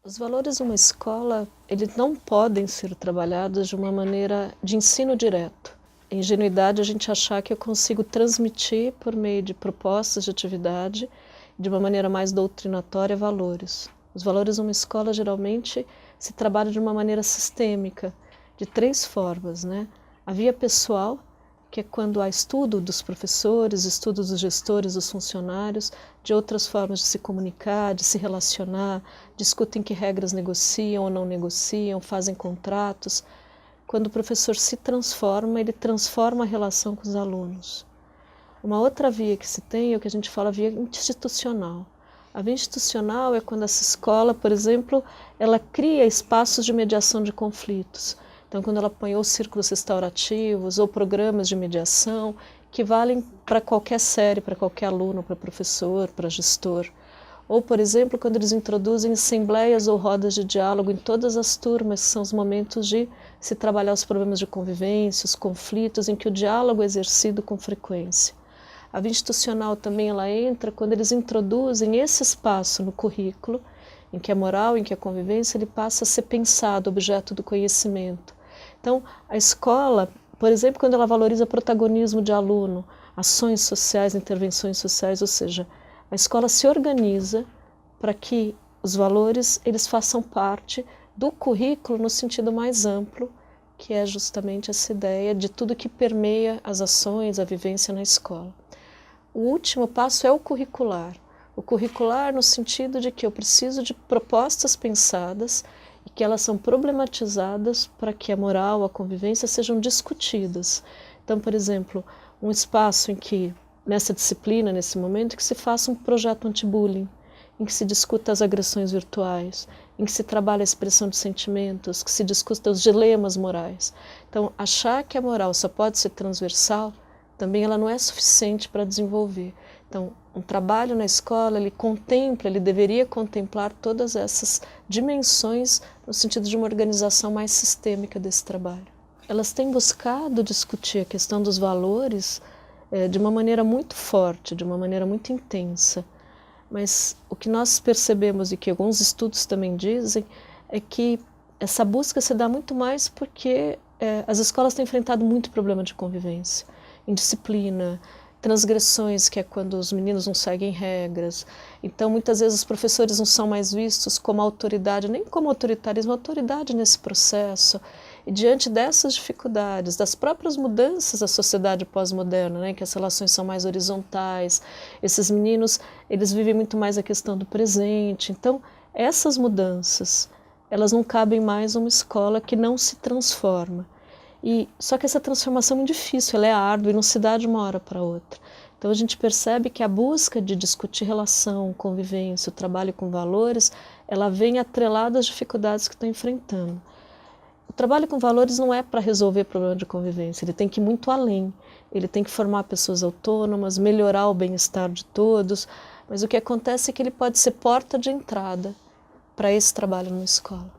Os valores de uma escola, eles não podem ser trabalhados de uma maneira de ensino direto. É ingenuidade a gente achar que eu consigo transmitir por meio de propostas de atividade, de uma maneira mais doutrinatória, valores. Os valores de uma escola geralmente se trabalham de uma maneira sistêmica, de 3 formas, né? A via pessoal, que é quando há estudo dos professores, estudo dos gestores, dos funcionários, de outras formas de se comunicar, de se relacionar, discutem que regras negociam ou não negociam, fazem contratos. Quando o professor se transforma, ele transforma a relação com os alunos. Uma outra via que se tem é o que a gente fala via institucional. A via institucional é quando essa escola, por exemplo, ela cria espaços de mediação de conflitos. Então, quando ela põe ou círculos restaurativos ou programas de mediação que valem para qualquer série, para qualquer aluno, para professor, para gestor. Ou, por exemplo, quando eles introduzem assembleias ou rodas de diálogo em todas as turmas, que são os momentos de se trabalhar os problemas de convivência, os conflitos, em que o diálogo é exercido com frequência. A via institucional também ela entra quando eles introduzem esse espaço no currículo, em que a moral, em que a convivência, ele passa a ser pensado, objeto do conhecimento. Então, a escola, por exemplo, quando ela valoriza protagonismo de aluno, ações sociais, intervenções sociais, ou seja, a escola se organiza para que os valores eles façam parte do currículo no sentido mais amplo, que é justamente essa ideia de tudo que permeia as ações, a vivência na escola. O último passo é o curricular. O curricular no sentido de que eu preciso de propostas pensadas e que elas são problematizadas para que a moral, a convivência sejam discutidas. Então, por exemplo, um espaço em que, nessa disciplina, nesse momento, que se faça um projeto anti-bullying, em que se discuta as agressões virtuais, em que se trabalha a expressão de sentimentos, que se discuta os dilemas morais. Então, achar que a moral só pode ser transversal, também ela não é suficiente para desenvolver. Então, um trabalho na escola, ele deveria contemplar todas essas dimensões no sentido de uma organização mais sistêmica desse trabalho. Elas têm buscado discutir a questão dos valores de uma maneira muito forte, de uma maneira muito intensa. Mas o que nós percebemos e que alguns estudos também dizem é que essa busca se dá muito mais porque as escolas têm enfrentado muito problema de convivência, indisciplina, transgressões, que é quando os meninos não seguem regras. Então, muitas vezes os professores não são mais vistos como autoridade, nem como autoritarismo, autoridade nesse processo. E diante dessas dificuldades, das próprias mudanças da sociedade pós-moderna, né, que as relações são mais horizontais, esses meninos, eles vivem muito mais a questão do presente. Então, essas mudanças, elas não cabem mais numa escola que não se transforma. Só que essa transformação é muito difícil, ela é árdua e não se dá de uma hora para outra. Então a gente percebe que a busca de discutir relação, convivência, o trabalho com valores, ela vem atrelada às dificuldades que estão enfrentando. O trabalho com valores não é para resolver problema de convivência, ele tem que ir muito além. Ele tem que formar pessoas autônomas, melhorar o bem-estar de todos, mas o que acontece é que ele pode ser porta de entrada para esse trabalho numa escola.